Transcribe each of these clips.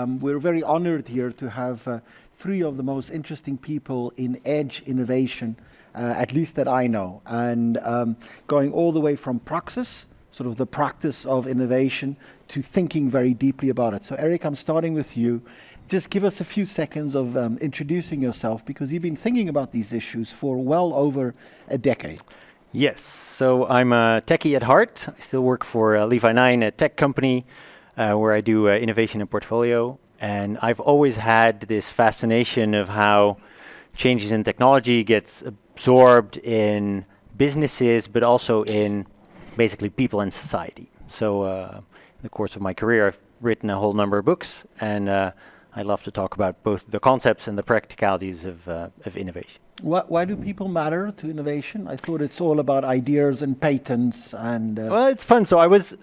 we're very honored here to have three of the most interesting people in edge innovation, at least that I know, and going all the way from praxis, sort of the practice of innovation, to thinking very deeply about it. So Erik, I'm starting with you. Just give us a few seconds of introducing yourself, because you've been thinking about these issues for well over a decade. Yes, so I'm a techie at heart. I still work for Levi 9, a tech company where I do innovation and portfolio. And I've always had this fascination of how changes in technology gets absorbed in businesses, but also in basically people and society. So in the course of my career, I've written a whole number of books, and I love to talk about both the concepts and the practicalities of innovation. Why do people matter to innovation? I thought it's all about ideas and patents and... Well, it's fun. So I was,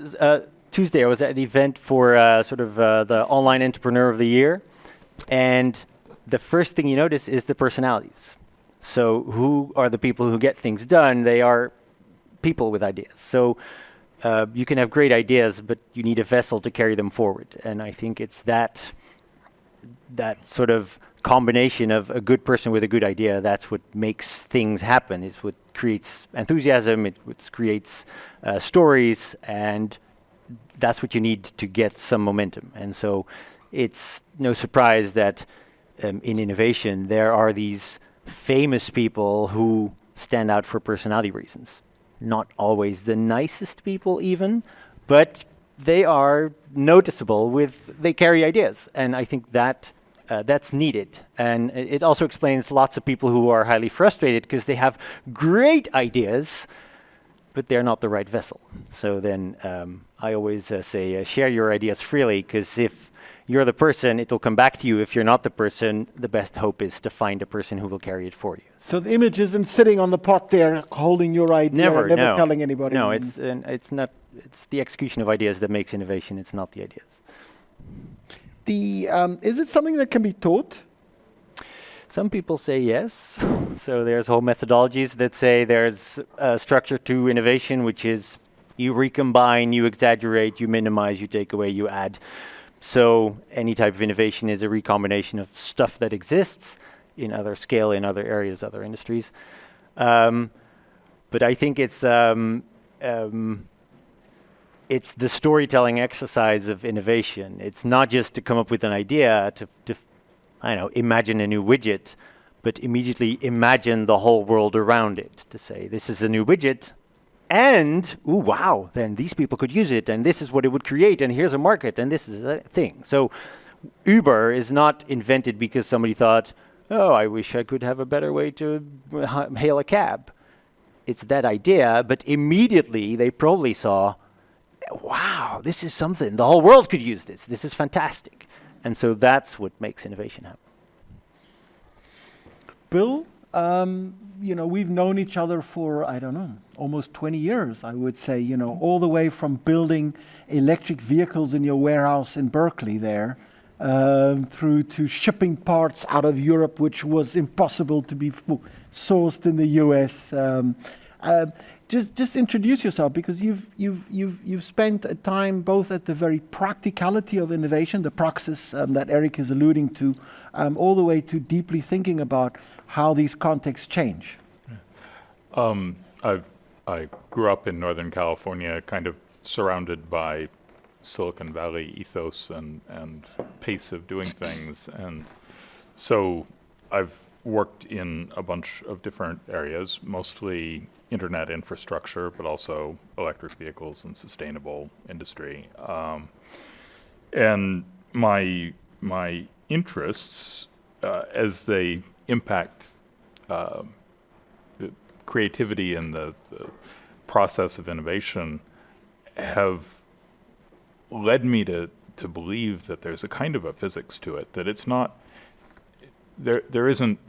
Tuesday, I was at an event for the Online Entrepreneur of the Year. And the first thing you notice is the personalities. So who are the people who get things done? They are people with ideas. So you can have great ideas, but you need a vessel to carry them forward. And I think it's that sort of combination of a good person with a good idea. That's what makes things happen. It's what creates enthusiasm. It creates stories, and that's what you need to get some momentum. And so it's no surprise that in innovation there are these famous people who stand out for personality reasons. Not always the nicest people even, but they are noticeable they carry ideas. And I think that's needed. And it also explains lots of people who are highly frustrated because they have great ideas, but they're not the right vessel. So then I always say, share your ideas freely, because if you're the person, it will come back to you. If you're not the person, the best hope is to find a person who will carry it for you. So the image isn't sitting on the pot there, holding your idea, never telling anybody. No, it's not. It's the execution of ideas that makes innovation. It's not the ideas. Is it something that can be taught? Some people say yes. So there's whole methodologies that say there's a structure to innovation, which is you recombine, you exaggerate, you minimize, you take away, you add. So any type of innovation is a recombination of stuff that exists in other scale, in other areas, other industries. But I think it's the storytelling exercise of innovation. It's not just to come up with an idea, to imagine a new widget, but immediately imagine the whole world around it, to say, this is a new widget, and, ooh, wow, then these people could use it, and this is what it would create, and here's a market, and this is a thing. So Uber is not invented because somebody thought, oh, I wish I could have a better way to hail a cab. It's that idea, but immediately they probably saw, wow, this is something. The whole world could use this. This is fantastic. And so that's what makes innovation happen. Bill, we've known each other for, almost 20 years, I would say, all the way from building electric vehicles in your warehouse in Berkeley there, through to shipping parts out of Europe, which was impossible to be sourced in the US. Just introduce yourself, because you've spent a time both at the very practicality of innovation, the praxis that Erik is alluding to, all the way to deeply thinking about how these contexts change. I grew up in Northern California, kind of surrounded by Silicon Valley ethos and pace of doing things, and so I've worked in a bunch of different areas, mostly internet infrastructure, but also electric vehicles and sustainable industry. And my interests, as they impact the creativity and the process of innovation, have led me to believe that there's a kind of a physics to it, that it's not, there isn't,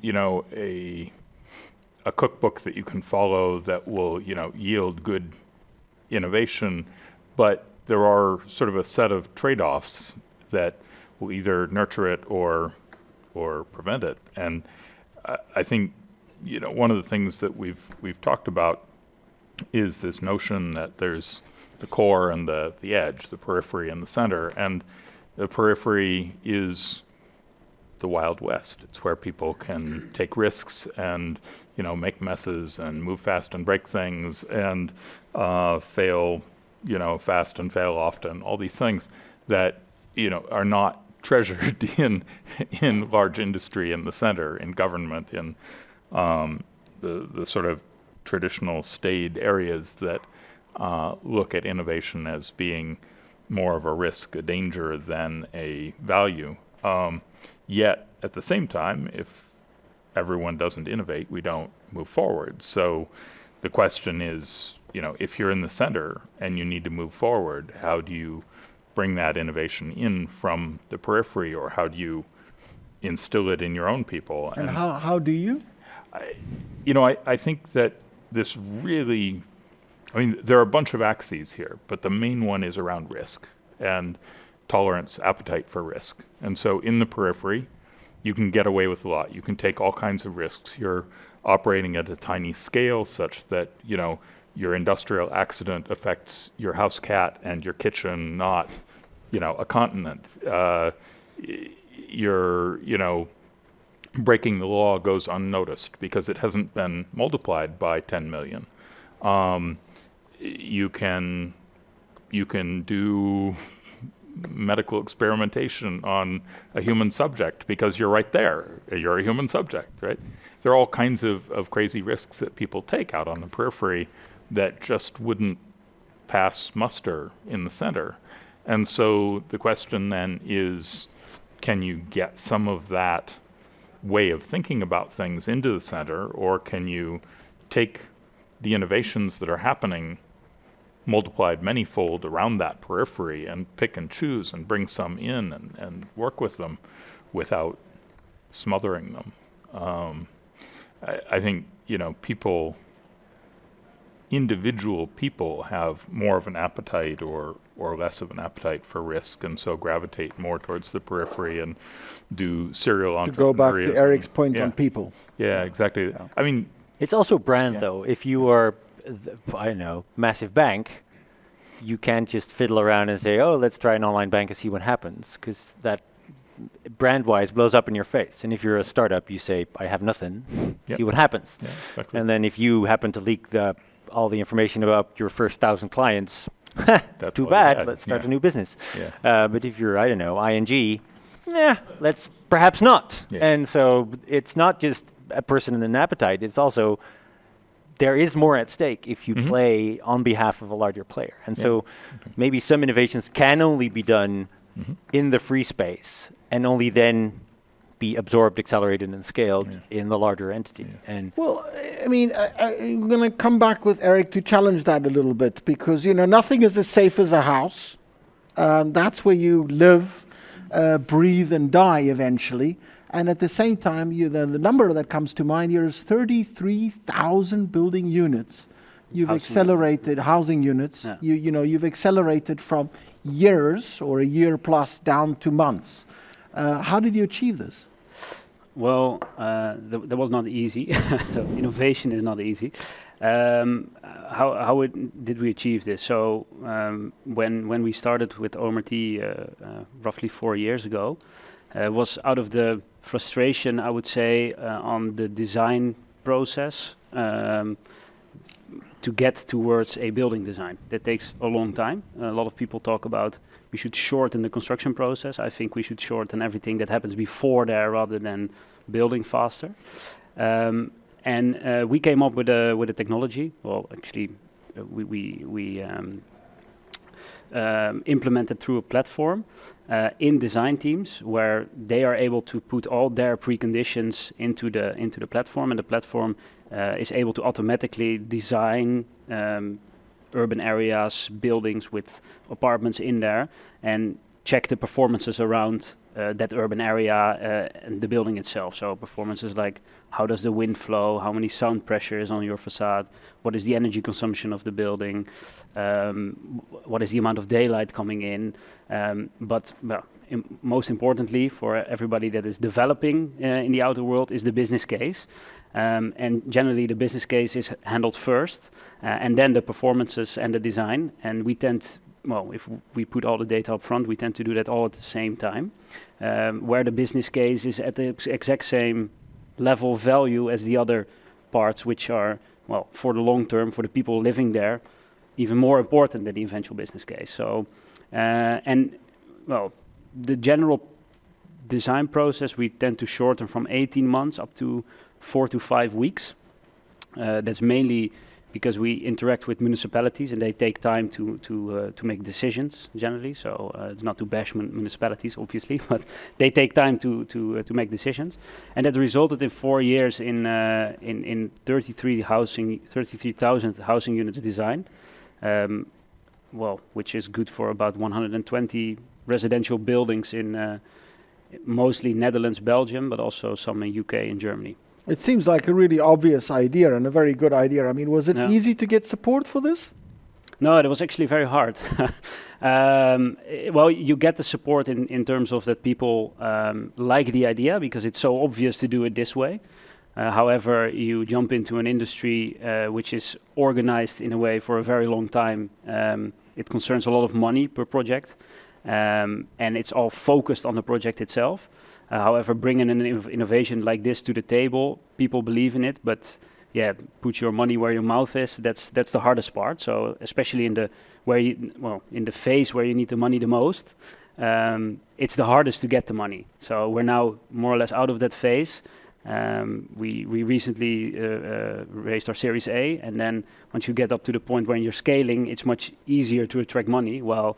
a cookbook that you can follow that will, yield good innovation, but there are sort of a set of trade-offs that will either nurture it or prevent it. And I think, one of the things that we've talked about is this notion that there's the core and the edge, the periphery and the center, and The periphery is the Wild West. It's where people can take risks and, make messes and move fast and break things and fail, fast and fail often. All these things that, are not treasured in large industry in the center, in government, in the sort of traditional staid areas that look at innovation as being more of a risk, a danger than a value. Yet, at the same time, if everyone doesn't innovate, we don't move forward. So the question is, if you're in the center and you need to move forward, how do you bring that innovation in from the periphery, or how do you instill it in your own people? And how do you? I think that this really, there are a bunch of axes here, but the main one is around risk and tolerance, appetite for risk. And so in the periphery, you can get away with a lot. You can take all kinds of risks. You're operating at a tiny scale such that, your industrial accident affects your house cat and your kitchen, not, a continent. Your, breaking the law goes unnoticed because it hasn't been multiplied by 10 million. You can do medical experimentation on a human subject because you're right there. You're a human subject, right? There are all kinds of crazy risks that people take out on the periphery that just wouldn't pass muster in the center. And so the question then is, can you get some of that way of thinking about things into the center, or can you take the innovations that are happening multiplied manyfold around that periphery and pick and choose and bring some in and work with them without smothering them? I think, individual people have more of an appetite or less of an appetite for risk, and so gravitate more towards the periphery and do serial entrepreneurship. To go back to Erik's point on people. Yeah, exactly. Yeah. It's also brand, though. If you are, massive bank, you can't just fiddle around and say, let's try an online bank and see what happens, because that brand-wise blows up in your face. And if you're a startup, you say, I have nothing, see what happens. Yeah, exactly. And then if you happen to leak all the information about your first 1,000 clients, too bad, let's start a new business. Yeah. But if you're, ING, let's perhaps not. Yeah. And so it's not just a person and an appetite, it's also, there is more at stake if you play on behalf of a larger player. And so maybe some innovations can only be done in the free space and only then be absorbed, accelerated, and scaled in the larger entity. Yeah. And I'm going to come back with Erik to challenge that a little bit, because nothing is as safe as a house. That's where you live, breathe, and die eventually. And at the same time, the number that comes to mind here is 33,000 building units. You've accelerated housing units. Yeah. You've accelerated from years or a year plus down to months. How did you achieve this? Well, that was not easy. So innovation is not easy. How did we achieve this? So when we started with OMRT roughly 4 years ago, was out of the frustration, I would say, on the design process to get towards a building design. That takes a long time. A lot of people talk about we should shorten the construction process. I think we should shorten everything that happens before there rather than building faster. And we came up with a technology. Well, actually, we implemented through a platform in design teams where they are able to put all their preconditions into the platform, and the platform is able to automatically design urban areas, buildings with apartments in there, and check the performances around that urban area and the building itself. So performances like how does the wind flow, how many sound pressure is on your facade, what is the energy consumption of the building, what is the amount of daylight coming in. Most importantly for everybody that is developing in the outer world is the business case. And generally the business case is handled first, and then the performances and the design. And we tend if we put all the data up front, we tend to do that all at the same time, where the business case is at the exact same level of value as the other parts, which are, for the long term, for the people living there, even more important than the eventual business case. So, the general design process we tend to shorten from 18 months up to 4 to 5 weeks. That's mainly because we interact with municipalities and they take time to make decisions generally. So it's not to bash municipalities, obviously, but they take time to make decisions. And that resulted in 4 years in 33,000 housing units designed. Which is good for about 120 residential buildings in mostly Netherlands, Belgium, but also some in UK and Germany. It seems like a really obvious idea and a very good idea. I mean, was it easy to get support for this? No, it was actually very hard. You get the support in terms of that people like the idea because it's so obvious to do it this way. However, you jump into an industry which is organized in a way for a very long time. It concerns a lot of money per project, and it's all focused on the project itself. However, bringing an innovation like this to the table, people believe in it, but put your money where your mouth is. That's the hardest part. So especially in the phase where you need the money the most, it's the hardest to get the money. So we're now more or less out of that phase. We recently raised our Series A, and then once you get up to the point where you're scaling, it's much easier to attract money. Well,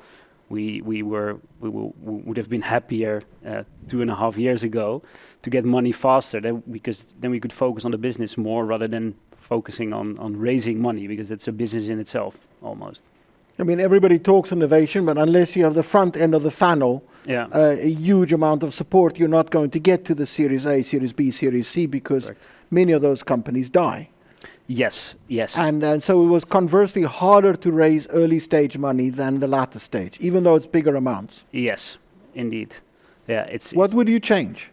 we would have been happier 2.5 years ago to get money faster, because then we could focus on the business more rather than focusing on raising money, because it's a business in itself almost. I mean, everybody talks innovation, but unless you have the front end of the funnel, a huge amount of support, you're not going to get to the Series A, Series B, Series C, because many of those companies die. Yes. And so it was conversely harder to raise early stage money than the latter stage, even though it's bigger amounts. Yes, indeed. Yeah, What would you change?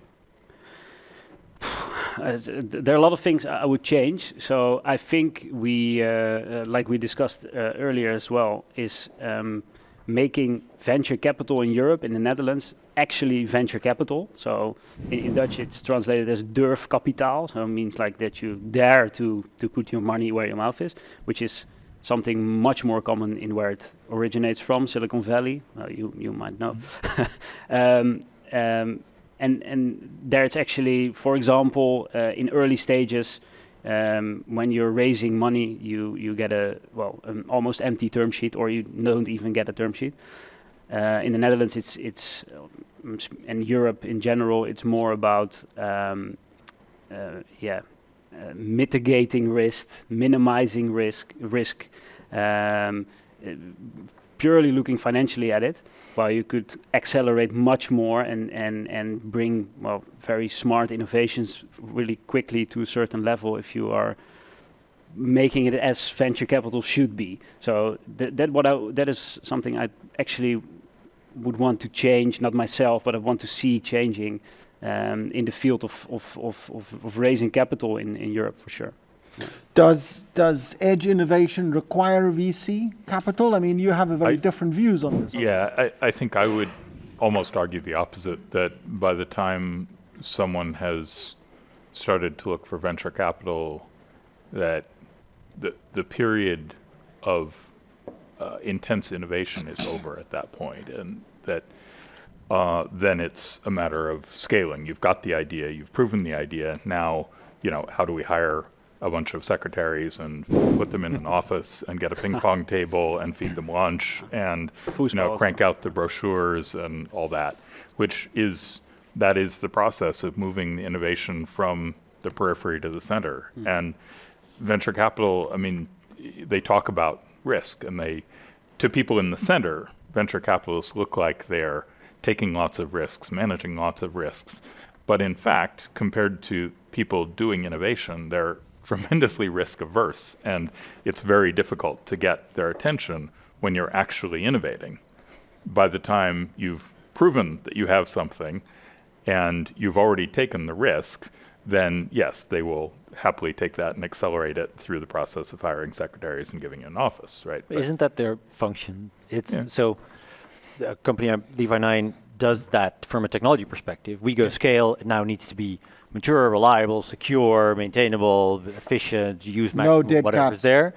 There are a lot of things I would change. So I think we, like we discussed earlier as well, is making venture capital in Europe, in the Netherlands, actually venture capital. So in Dutch it's translated as durfkapitaal. So it means like that you dare to put your money where your mouth is, which is something much more common in where it originates from, Silicon Valley. You might know. And there it's actually, for example, in early stages, when you're raising money, you get an almost empty term sheet, or you don't even get a term sheet. In the Netherlands, it's and Europe in general, it's more about mitigating risk, minimizing risk, purely looking financially at it, while you could accelerate much more and bring very smart innovations really quickly to a certain level if you are making it as venture capital should be. So that is something I actually would want to change, not myself, but I want to see changing in the field of raising capital in Europe for sure. Yeah. Does edge innovation require VC capital? I mean, you have a very different views on this. Yeah, I think I would almost argue the opposite, that by the time someone has started to look for venture capital, that the period of intense innovation is over at that point, and that then it's a matter of scaling. You've got the idea, you've proven the idea. Now, how do we hire a bunch of secretaries and put them in an office and get a ping pong table and feed them lunch and crank out the brochures and all that, that is the process of moving the innovation from the periphery to the center. And venture capital, I mean, they talk about risk, and to people in the center, venture capitalists look like they're taking lots of risks, managing lots of risks. But in fact, compared to people doing innovation, they're tremendously risk averse, and it's very difficult to get their attention when you're actually innovating. By the time you've proven that you have something and you've already taken the risk, then yes, they will happily take that and accelerate it through the process of hiring secretaries and giving you an office, right? But isn't that their function? It's Yeah. so the company Levi 9 does that from a technology perspective. We go scale, it now needs to be mature, reliable, secure, maintainable, efficient, use No dead whatever's cats. there.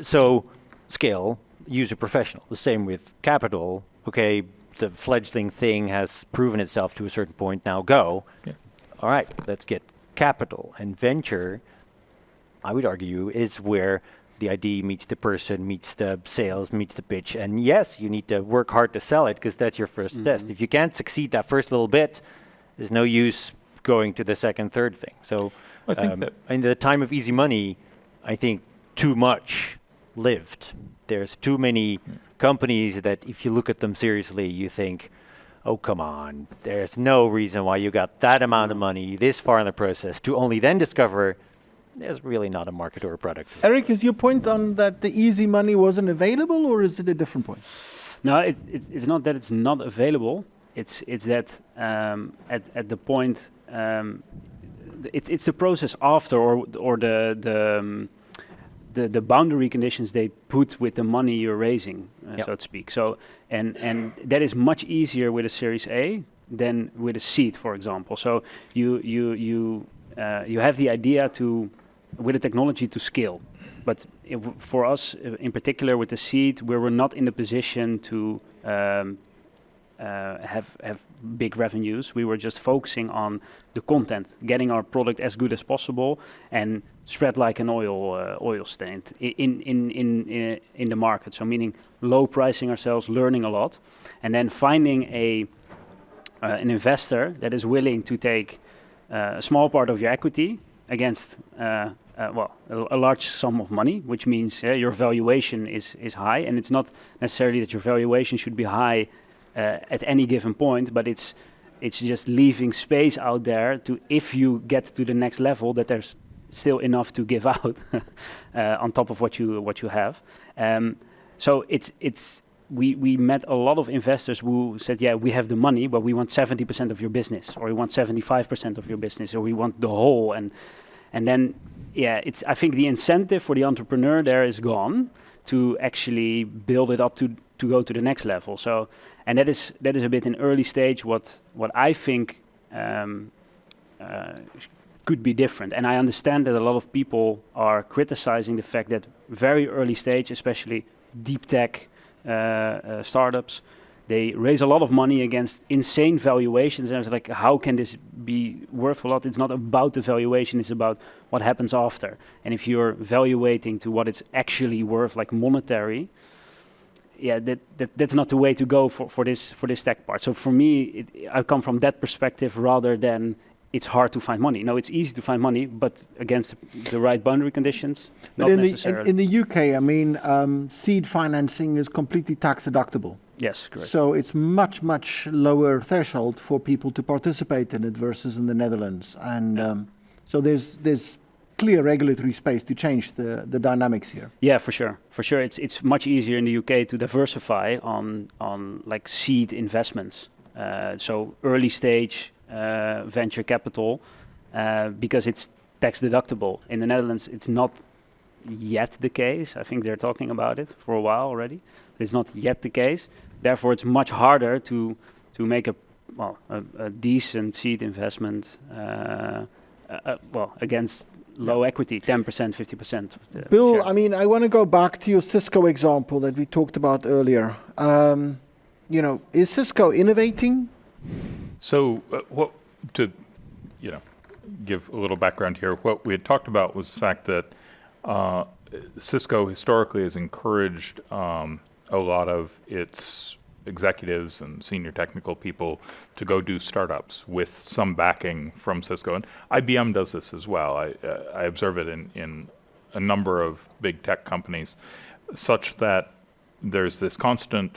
So scale, use a professional. The same with capital. Okay, the fledgling thing has proven itself to a certain point, now go. Yeah. All right, let's get capital. And venture, I would argue, is where the idea meets the person, meets the sales, meets the pitch. And yes, you need to work hard to sell it because that's your first test. If you can't succeed that first little bit, there's no use going to the second, third thing. So I think that in the time of easy money, I think too much lived. There's too many companies that if you look at them seriously, you think, oh, come on, there's no reason why you got that amount of money this far in the process to only then discover there's really not a market or a product. Eric, is your point on that the easy money wasn't available, or is it a different point? No, it's not that it's not available. It's that at the point it's the process after or the boundary conditions they put with the money you're raising, so to speak. So and that is much easier with a Series A than with a seed, for example. So you have the idea with the technology to scale, but for us in particular with the seed, we were not in the position to have big revenues. We were just focusing on the content, getting our product as good as possible, and spread like an oil stain in the market. So meaning low pricing ourselves, learning a lot, and then finding an investor that is willing to take a small part of your equity against a large sum of money, which means your valuation is high, and it's not necessarily that your valuation should be high at any given point, but it's just leaving space out there to, if you get to the next level, that there's still enough to give out on top of what you have. So we met a lot of investors who said, yeah, we have the money, but we want 70% of your business, or we want 75% of your business, or we want the whole, and then I think the incentive for the entrepreneur there is gone to actually build it up to go to the next level. So, and that is a bit in early stage what I think could be different. And I understand that a lot of people are criticizing the fact that very early stage, especially deep tech startups, they raise a lot of money against insane valuations, and it's like, how can this be worth a lot? It's not about the valuation, it's about what happens after. And if you're valuating to what it's actually worth, like monetary, that's not the way to go for this tech part. So for me, I come from that perspective rather than it's hard to find money. No, it's easy to find money, but against the right boundary conditions, but not necessarily. in the UK, I mean, seed financing is completely tax deductible. Yes, correct. So it's much lower threshold for people to participate in it versus in the Netherlands. And so there's clear regulatory space to change the dynamics here. Yeah, for sure. It's much easier in the UK to diversify on like seed investments. So early stage venture capital, because it's tax deductible. In the Netherlands, it's not yet the case. I think they're talking about it for a while already. It's not yet the case. Therefore, it's much harder to make a decent seed investment against low equity, 10%, 50% of the Bill, share. I mean, I want to go back to your Cisco example that we talked about earlier. Is Cisco innovating? So to give a little background here, what we had talked about was the fact that Cisco historically has encouraged a lot of its executives and senior technical people to go do startups with some backing from Cisco. And IBM does this as well. I observe it in a number of big tech companies, such that there's this constant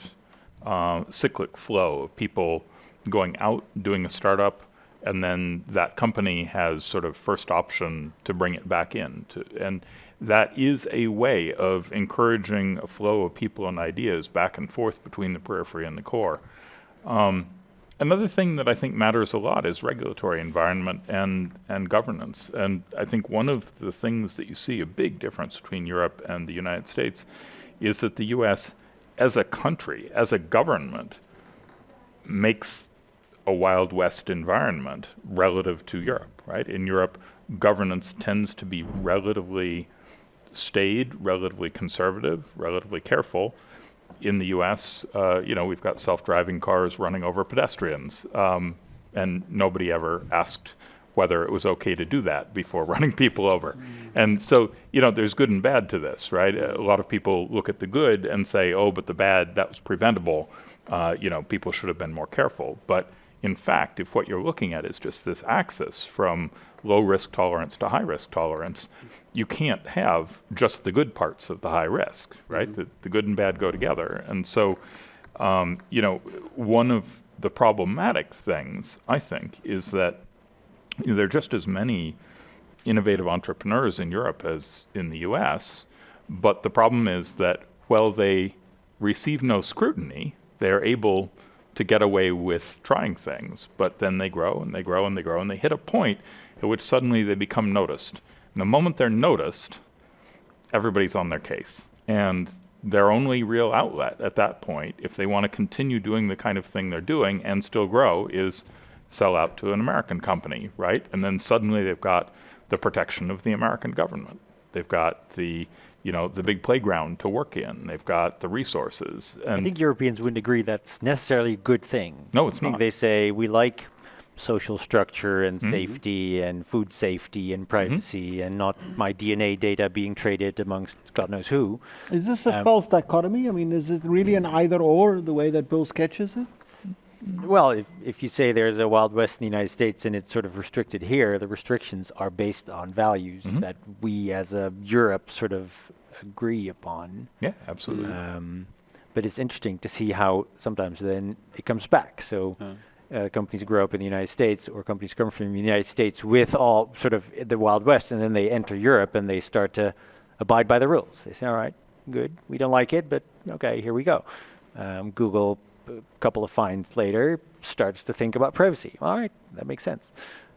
cyclic flow of people going out, doing a startup, and then that company has sort of first option to bring it back in. And that is a way of encouraging a flow of people and ideas back and forth between the periphery and the core. Another thing that I think matters a lot is regulatory environment and governance. And I think one of the things that you see a big difference between Europe and the United States is that the US as a country, as a government, makes a Wild West environment relative to Europe, right? In Europe, governance tends to be relatively staid, relatively conservative, relatively careful. In the US, we've got self-driving cars running over pedestrians, and nobody ever asked whether it was okay to do that before running people over. And so, there's good and bad to this, right? A lot of people look at the good and say, oh, but the bad, that was preventable. People should have been more careful. But in fact, if what you're looking at is just this axis from low risk tolerance to high risk tolerance, you can't have just the good parts of the high risk, right? The good and bad go together. And so, one of the problematic things, I think, is that there are just as many innovative entrepreneurs in Europe as in the US, but the problem is that while they receive no scrutiny, they're able to get away with trying things, but then they grow and they grow and they grow and they hit a point at which suddenly they become noticed. And the moment they're noticed, everybody's on their case. And their only real outlet at that point, if they want to continue doing the kind of thing they're doing and still grow, is sell out to an American company, right? And then suddenly they've got the protection of the American government. They've got the big playground to work in. They've got the resources. And I think Europeans wouldn't agree that's necessarily a good thing. No, it's I think not. they say we like social structure and safety and food safety and privacy and not my DNA data being traded amongst God knows who. Is this a false dichotomy? I mean, is it really an either or, the way that Bill sketches it? Well, if you say there's a Wild West in the United States and it's sort of restricted here, the restrictions are based on values that we as a Europe sort of agree upon. Yeah, absolutely. But it's interesting to see how sometimes then it comes back. So companies grow up in the United States, or companies come from the United States with all sort of the Wild West, and then they enter Europe and they start to abide by the rules. They say, all right, good, we don't like it, but okay, here we go. Google, a couple of finds later, starts to think about privacy. All right, that makes sense.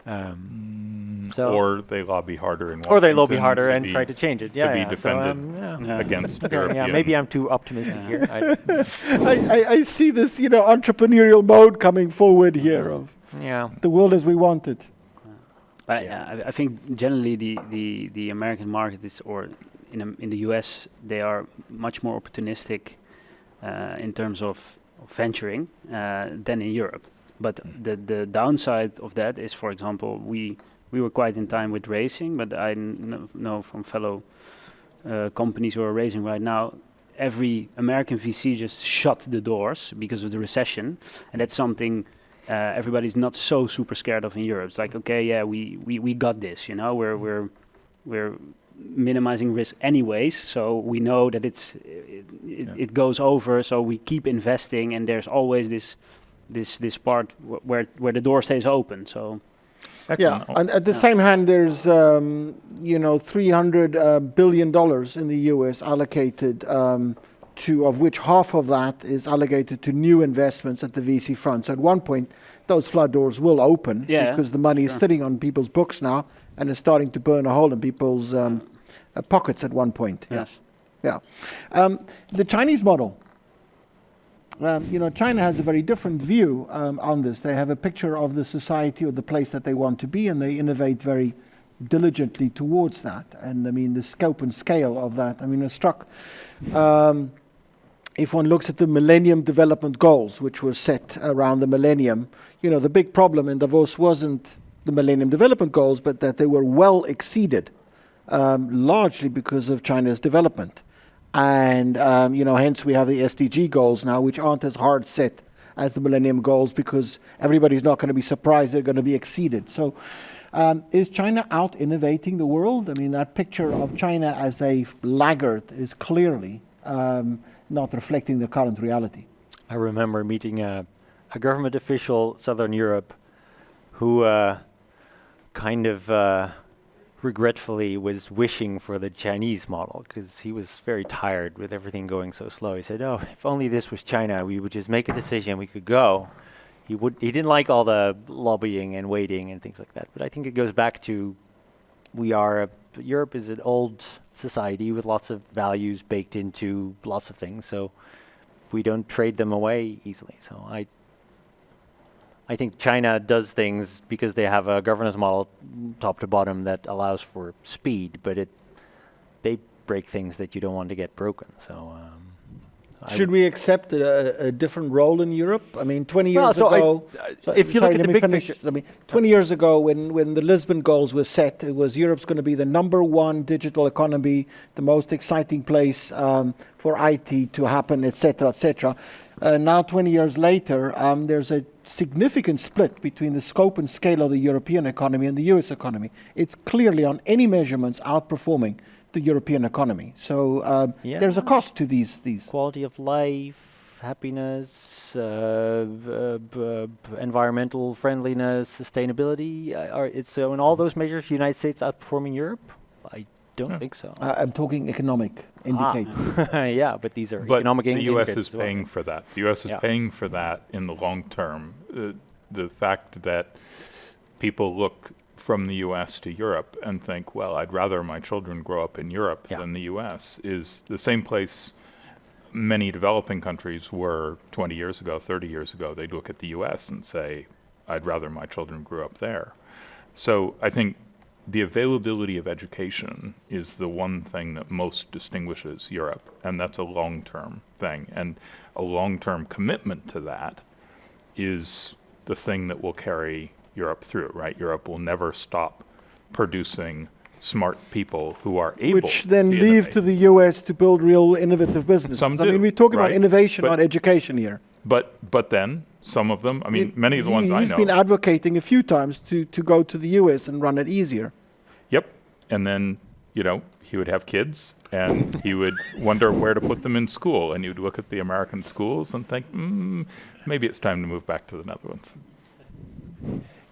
Or they lobby harder in Washington. Or they lobby harder and try to change it. To be defended against European. Yeah, maybe I'm too optimistic here. I see this, entrepreneurial mode coming forward here of the world as we want it. I think generally the American market is, or in the US, they are much more opportunistic in terms of venturing than in Europe. But the downside of that is, for example, we were quite in time with racing, but I know from fellow companies who are raising right now, every American VC just shut the doors because of the recession, and that's something everybody's not so super scared of in Europe. It's like, okay, yeah, we got this, we're minimizing risk anyways, so we know that it goes over, so we keep investing, and there's always this part where the door stays open. So and at the same hand, there's $300 billion in the US allocated to, of which half of that is allocated to new investments at the VC front. So at one point, those flood doors will open because the money is sitting on people's books now and is starting to burn a hole in people's pockets at one point. Yes. Yeah. The Chinese model. China has a very different view on this. They have a picture of the society or the place that they want to be, and they innovate very diligently towards that. And I mean, the scope and scale of that, I mean, it struck. If one looks at the Millennium Development Goals, which were set around the millennium, the big problem in Davos wasn't the Millennium Development Goals, but that they were well exceeded, largely because of China's development. And, hence we have the SDG goals now, which aren't as hard set as the Millennium Goals, because everybody's not going to be surprised they're going to be exceeded. So is China out innovating the world? I mean, that picture of China as a laggard is clearly not reflecting the current reality. I remember meeting a government official, Southern Europe, who kind of regretfully was wishing for the Chinese model, because he was very tired with everything going so slow. He said, oh, if only this was China, we would just make a decision, we could go. he didn't like all the lobbying and waiting and things like that. But I think it goes back to Europe is an old society with lots of values baked into lots of things. So we don't trade them away easily. So I think China does things because they have a governance model top to bottom that allows for speed, but they break things that you don't want to get broken. So should we accept a different role in Europe? I mean, 20 years ago, if you look at the big picture, I mean, 20 years ago, when the Lisbon goals were set, it was Europe's going to be the #1 digital economy, the most exciting place for IT to happen, etc., etc. Now, 20 years later, there's a significant split between the scope and scale of the European economy and the US economy. It's clearly, on any measurements, outperforming the European economy. So there's a cost to these. Quality of life, happiness, environmental friendliness, sustainability. So in all those measures, the United States outperforming Europe? I don't think so. I'm talking economic indicators. Yeah, but these are but economic the indicators. U.S. is paying for that. The U.S. is paying for that in the long term. The fact that people look from the U.S. to Europe and think, well, I'd rather my children grow up in Europe than the U.S. is the same place many developing countries were 20 years ago, 30 years ago. They'd look at the U.S. and say, I'd rather my children grew up there. So I think the availability of education is the one thing that most distinguishes Europe, and that's a long-term thing. And a long-term commitment to that is the thing that will carry Europe through, right? Europe will never stop producing smart people who are able which then to leave innovate. to the US to build real innovative businesses. Some I do, mean, we're talking about right? innovation, But- not education here. But then some of them, I mean, many of the ones I He's know. been advocating a few times to go to the US and run it easier. Yep. And then, he would have kids and he would wonder where to put them in school. And you'd look at the American schools and think, maybe it's time to move back to the Netherlands.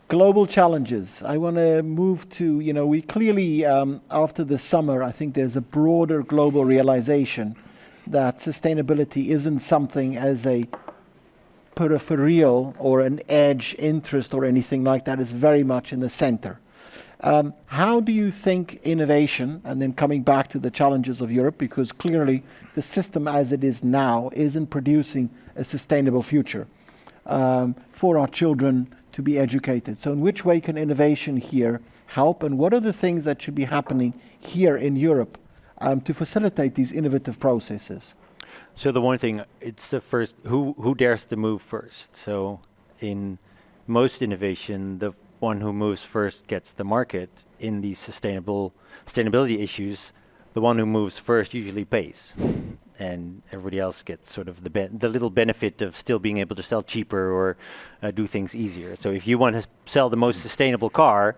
Global challenges. I want to move to, we clearly, after the summer, I think there's a broader global realization that sustainability isn't something as a peripheral or an edge interest or anything like that. It's very much in the center. How do you think innovation, and then coming back to the challenges of Europe, because clearly the system as it is now isn't producing a sustainable future for our children to be educated. So in which way can innovation here help, and what are the things that should be happening here in Europe to facilitate these innovative processes? So the one thing, it's the first, who dares to move first? So in most innovation, the one who moves first gets the market. In these sustainability issues, the one who moves first usually pays. And everybody else gets sort of the little benefit of still being able to sell cheaper or do things easier. So if you want to sell the most sustainable car,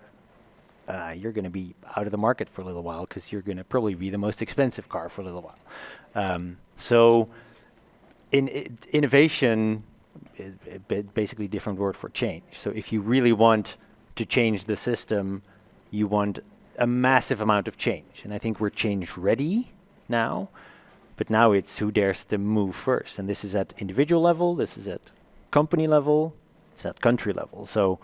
you're going to be out of the market for a little while because you're going to probably be the most expensive car for a little while. So in innovation is basically a different word for change. So if you really want to change the system, you want a massive amount of change. And I think we're change ready now. But now it's who dares to move first. And this is at individual level, this is at company level, it's at country level. So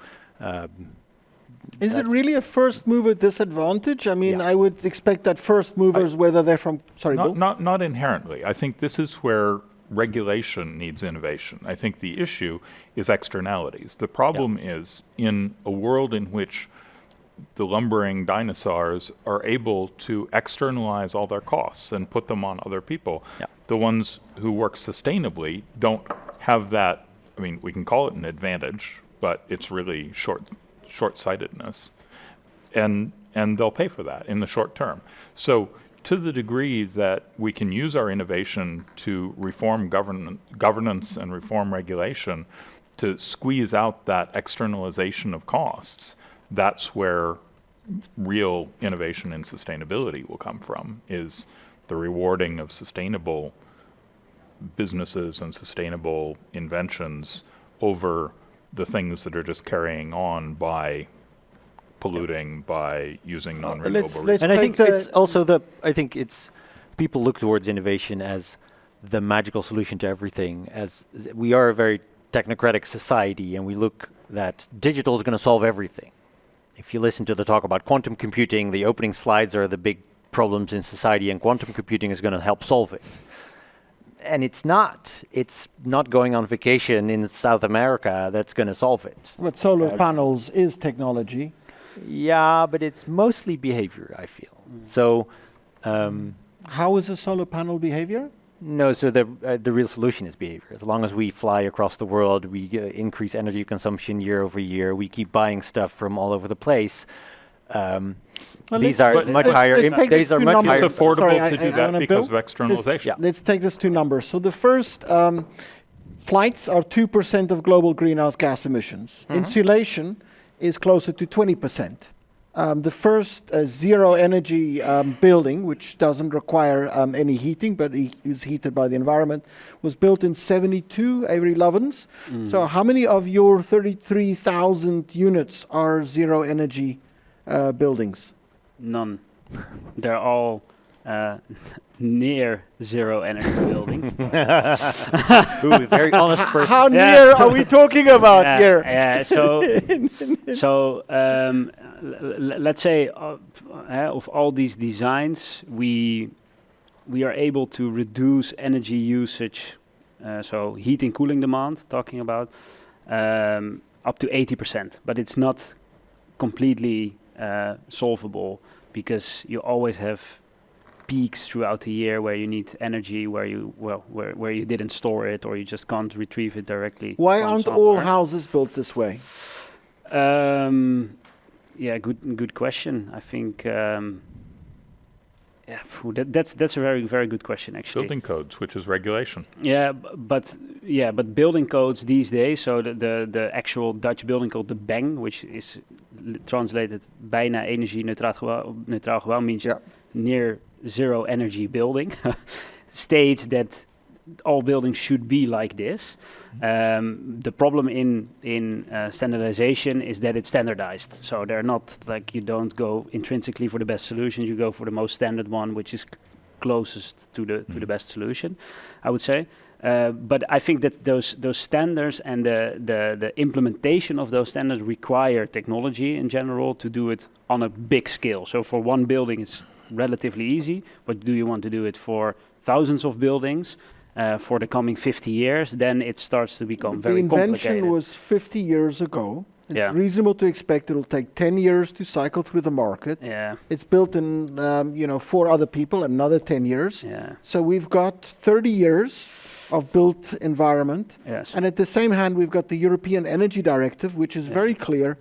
is it really a first mover disadvantage? I mean, Yeah. I would expect that first movers, whether they're from, Bill? Not inherently. I think this is where regulation needs innovation. I think the issue is externalities. The problem is in a world in which the lumbering dinosaurs are able to externalize all their costs and put them on other people. Yeah. The ones who work sustainably don't have that. I mean, we can call it an advantage, but it's really short-sightedness. And they'll pay for that in the short term. So to the degree that we can use our innovation to reform governance and reform regulation to squeeze out that externalization of costs, that's where real innovation and sustainability will come from, is the rewarding of sustainable businesses and sustainable inventions over the things that are just carrying on by polluting, by using non-renewable let's and I take think it's also people look towards innovation as the magical solution to everything, as we are a very technocratic society and we look that digital is going to solve everything. If you listen to the talk about quantum computing, the opening slides are the big problems in society and quantum computing is going to help solve it. And it's not. It's not going on vacation in South America that's going to solve it. But solar panels is technology. Yeah, but it's mostly behavior, I feel. So, how is a solar panel behavior? no, so the real solution is behavior. As long as we fly across the world, we increase energy consumption year over year, we keep buying stuff from all over the place. These are much higher. These are much higher. It's affordable to do that because of externalization. Let's take this to numbers. So the first flights are 2% of global greenhouse gas emissions. Insulation is closer to 20%. The first zero energy building, which doesn't require any heating, but is heated by the environment, was built in 72, Avery Lovins. So how many of your 33,000 units are zero energy buildings? None. They're all near zero energy buildings. Ooh, very honest person. How near are we talking about here? Let's say of all these designs, we are able to reduce energy usage, so heating, cooling demand, talking about, up to 80%. But it's not completely solvable because you always have peaks throughout the year where you need energy, where you didn't store it or you just can't retrieve it directly. Why aren't all houses built this way? Yeah, good question. I think that's a very good question actually. Building codes, which is regulation. But building codes these days. So the actual Dutch building code, the BANG, which is translated bijna energie-neutraal gebouw, means near zero Energy Building, states that all buildings should be like this. The problem in standardization is that it's standardized. So they're not like, you don't go intrinsically for the best solution, you go for the most standard one, which is closest to the best solution, I would say. But I think that those standards and the implementation of those standards require technology in general to do it on a big scale. So for one building it's relatively easy, but do you want to do it for thousands of buildings for the coming 50 years, then it starts to become very complicated. The invention was 50 years ago. It's reasonable to expect it'll take 10 years to cycle through the market. Yeah. It's built in, for other people, another 10 years. Yeah. So we've got 30 years of built environment. Yes. And at the same hand, we've got the European Energy Directive, which is very clear.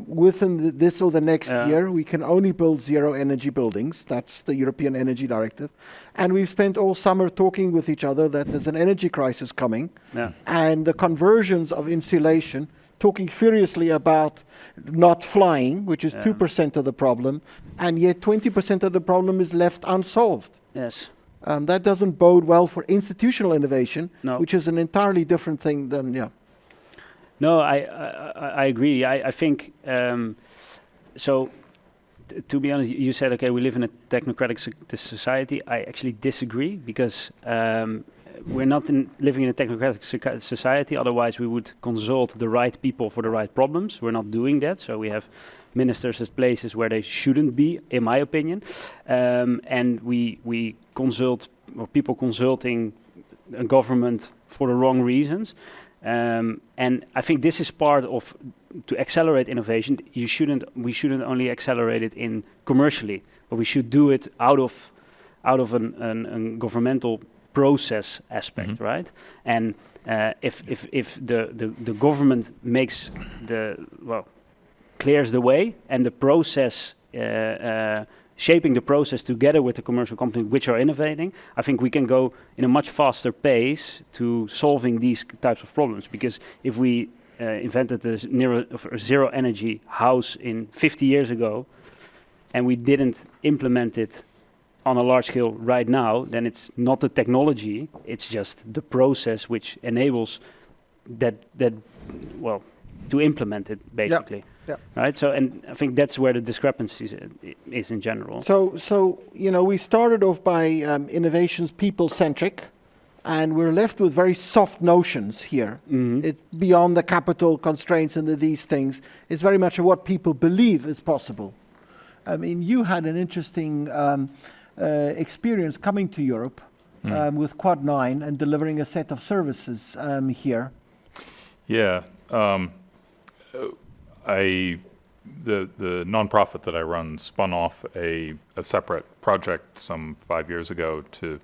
Within this or the next year, we can only build zero energy buildings. That's the European Energy Directive. And we've spent all summer talking with each other that there's an energy crisis coming. Yeah. And the conversions of insulation, talking furiously about not flying, which is 2% of the problem, and yet 20% of the problem is left unsolved. Yes. That doesn't bode well for institutional innovation, No. which is an entirely different thing than, No, I agree. I think, so to be honest, you said, okay, we live in a technocratic society. I actually disagree because we're not living in a technocratic society. Otherwise, we would consult the right people for the right problems. We're not doing that. So we have ministers at places where they shouldn't be, in my opinion. And we consult, or people consulting a government for the wrong reasons. And I think this is part of, to accelerate innovation, we shouldn't only accelerate it in commercially, but we should do it out of a governmental process aspect, right? And if the government makes clears the way, and the process shaping the process together with the commercial companies which are innovating, I think we can go in a much faster pace to solving these types of problems. Because if we invented a zero energy house in 50 years ago, and we didn't implement it on a large scale right now, then it's not the technology, it's just the process which enables that to implement it, basically. Yeah. Right. So, and I think that's where the discrepancy is in general. So we started off by innovations people-centric, and we're left with very soft notions here. It's beyond the capital constraints and these things. It's very much of what people believe is possible. I mean, you had an interesting experience coming to Europe with Quad 9 and delivering a set of services here. Yeah, the nonprofit that I run spun off a separate project some 5 years ago to,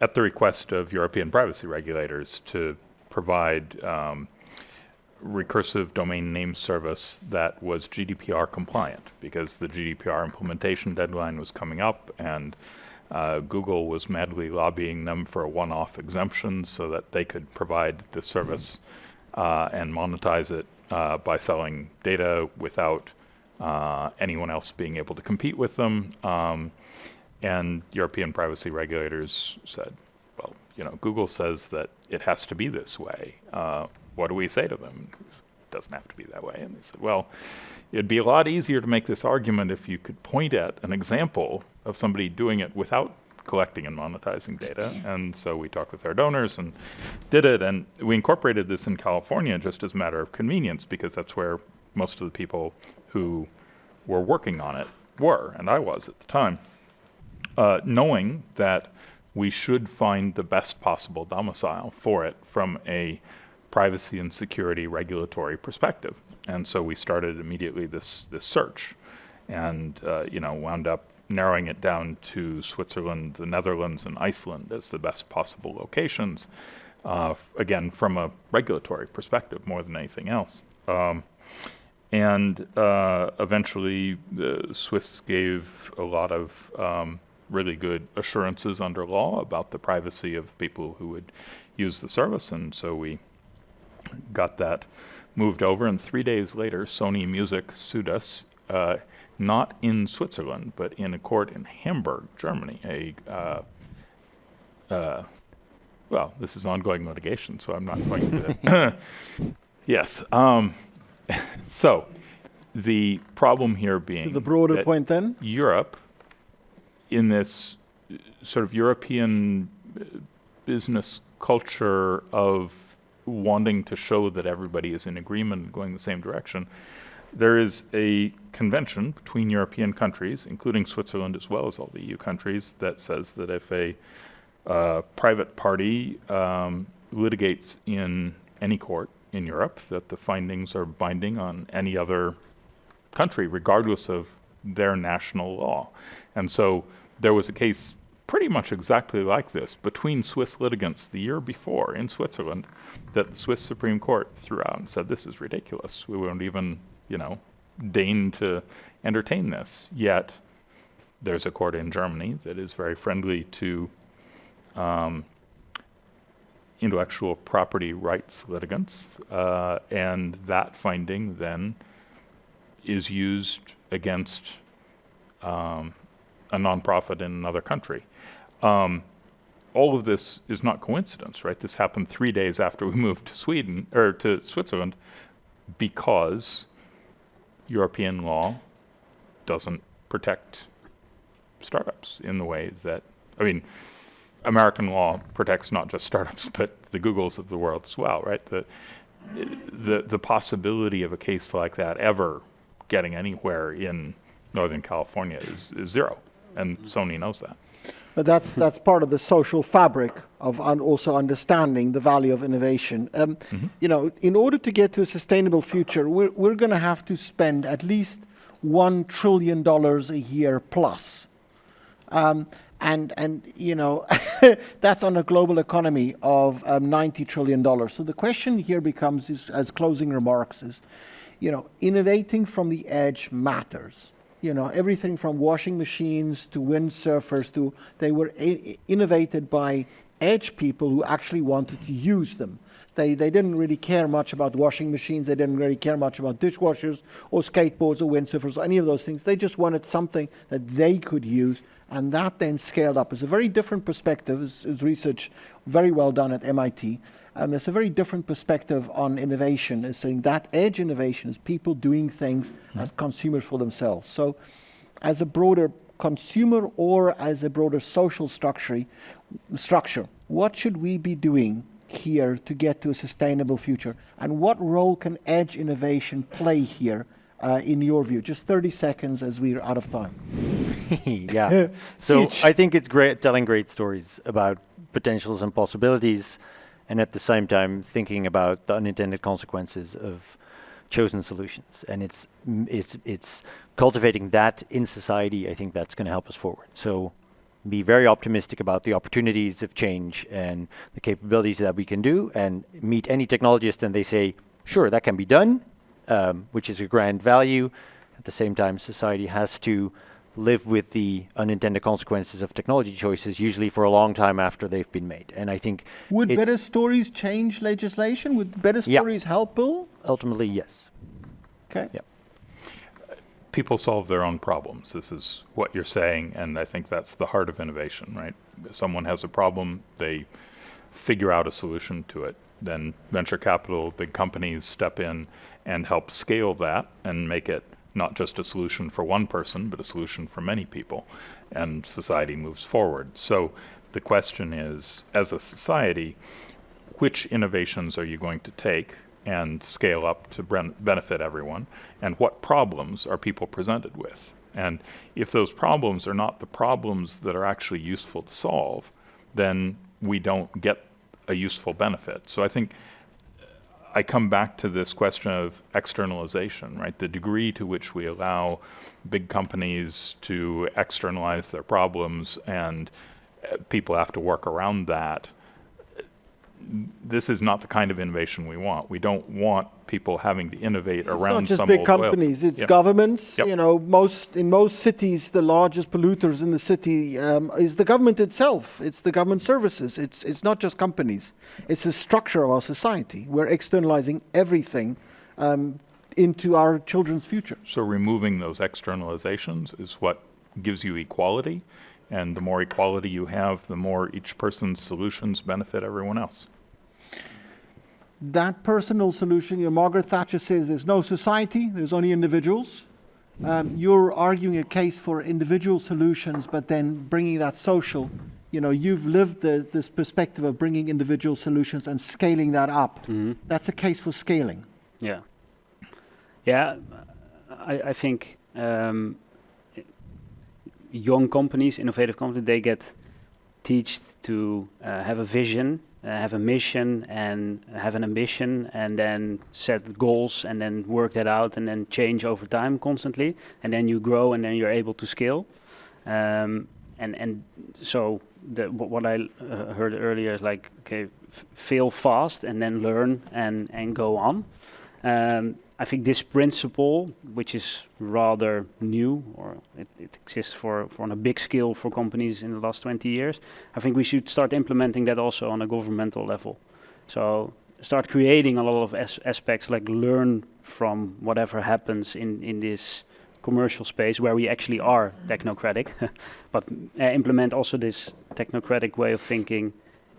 at the request of European privacy regulators, to provide recursive domain name service that was GDPR compliant, because the GDPR implementation deadline was coming up, and Google was madly lobbying them for a one-off exemption so that they could provide the service and monetize it by selling data without anyone else being able to compete with them. And European privacy regulators said, well, Google says that it has to be this way. What do we say to them? It doesn't have to be that way. And they said, well, it'd be a lot easier to make this argument if you could point at an example of somebody doing it without collecting and monetizing data. And so we talked with our donors and did it, and we incorporated this in California just as a matter of convenience, because that's where most of the people who were working on it were, and I was at the time, knowing that we should find the best possible domicile for it from a privacy and security regulatory perspective. And so we started immediately this search, and wound up narrowing it down to Switzerland, the Netherlands, and Iceland as the best possible locations, again, from a regulatory perspective more than anything else. And eventually the Swiss gave a lot of really good assurances under law about the privacy of people who would use the service, and so we got that moved over, and 3 days later Sony Music sued us, not in Switzerland, but in a court in Hamburg, Germany. Well, this is ongoing litigation, so I'm not going to... Yes. So the problem here being... To the broader point then? Europe, in this sort of European business culture of wanting to show that everybody is in agreement and going the same direction, there is a convention between European countries, including Switzerland as well as all the EU countries, that says that if a private party litigates in any court in Europe, that the findings are binding on any other country, regardless of their national law. And so there was a case pretty much exactly like this between Swiss litigants the year before in Switzerland that the Swiss Supreme Court threw out and said, this is ridiculous. We won't even, deign to entertain this. Yet there's a court in Germany that is very friendly to intellectual property rights litigants, and that finding then is used against a nonprofit in another country. All of this is not coincidence, right? This happened 3 days after we moved to Switzerland, because European law doesn't protect startups in the way that, American law protects not just startups, but the Googles of the world as well, right? The possibility of a case like that ever getting anywhere in Northern California is zero, and Sony knows that. But that's part of the social fabric of also understanding the value of innovation. In order to get to a sustainable future, we're going to have to spend at least $1 trillion a year plus. And that's on a global economy of $90 trillion. So the question here becomes, as closing remarks, is, innovating from the edge matters. Everything from washing machines to windsurfers they were innovated by edge people who actually wanted to use them. They didn't really care much about washing machines. They didn't really care much about dishwashers or skateboards or windsurfers or any of those things. They just wanted something that they could use, and that then scaled up. It's a very different perspective. It's research very well done at MIT. It's a very different perspective on innovation. It's saying that edge innovation is people doing things as consumers for themselves. So as a broader consumer or as a broader social structure, what should we be doing here to get to a sustainable future? And what role can edge innovation play here, in your view? Just 30 seconds as we're out of time. Yeah. So I think it's great telling great stories about potentials and possibilities, and at the same time thinking about the unintended consequences of chosen solutions. And it's cultivating that in society. I think that's going to help us forward. So be very optimistic about the opportunities of change and the capabilities that we can do, and meet any technologist and they say, sure, that can be done, which is a grand value. At the same time, society has to live with the unintended consequences of technology choices, usually for a long time after they've been made. And I think would better stories change legislation? Would better stories help, Bill? Ultimately, yes. Okay. Yeah. People solve their own problems. This is what you're saying, and I think that's the heart of innovation, right? If someone has a problem, they figure out a solution to it. Then venture capital, big companies step in and help scale that and make it not just a solution for one person, but a solution for many people, and society moves forward. So the question is, as a society, which innovations are you going to take and scale up to benefit everyone, and what problems are people presented with? And if those problems are not the problems that are actually useful to solve, then we don't get a useful benefit. So I think I come back to this question of externalization, right? The degree to which we allow big companies to externalize their problems and people have to work around that. This is not the kind of innovation we want. We don't want people having to innovate around some old It's not just big companies, it's governments. Yep. You know, in most cities, the largest polluters in the city is the government itself. It's the government services. It's not just companies. It's the structure of our society. We're externalizing everything into our children's future. So removing those externalizations is what gives you equality, and the more equality you have, the more each person's solutions benefit everyone else. That personal solution, Margaret Thatcher says there's no society, there's only individuals. You're arguing a case for individual solutions, but then bringing that social. You've lived this perspective of bringing individual solutions and scaling that up. Mm-hmm. That's a case for scaling. Yeah. Yeah, I think young companies, innovative companies, they get taught to have a vision, have a mission, and have an ambition, and then set goals, and then work that out, and then change over time constantly, and then you grow, and then you're able to scale. And so what I heard earlier is like, okay, fail fast, and then learn and go on. I think this principle, which is rather new, or it exists on a big scale for companies in the last 20 years, I think we should start implementing that also on a governmental level. So start creating a lot of aspects, like learn from whatever happens in this commercial space where we actually are technocratic, but implement also this technocratic way of thinking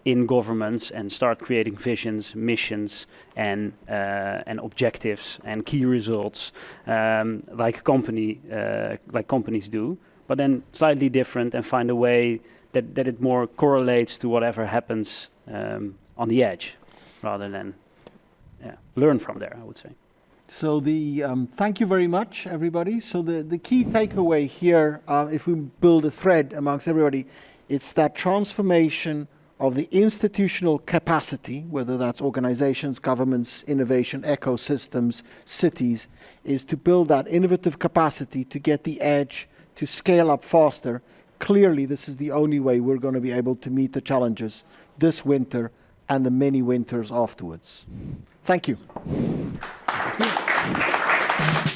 in governments and start creating visions, missions, and objectives and key results, like companies do, but then slightly different, and find a way that it more correlates to whatever happens on the edge, rather than learn from there, I would say. So thank you very much, everybody. So the key takeaway here, if we build a thread amongst everybody, it's that transformation of the institutional capacity, whether that's organizations, governments, innovation, ecosystems, cities, is to build that innovative capacity to get the edge, to scale up faster. Clearly, this is the only way we're going to be able to meet the challenges this winter and the many winters afterwards. Thank you. Thank you.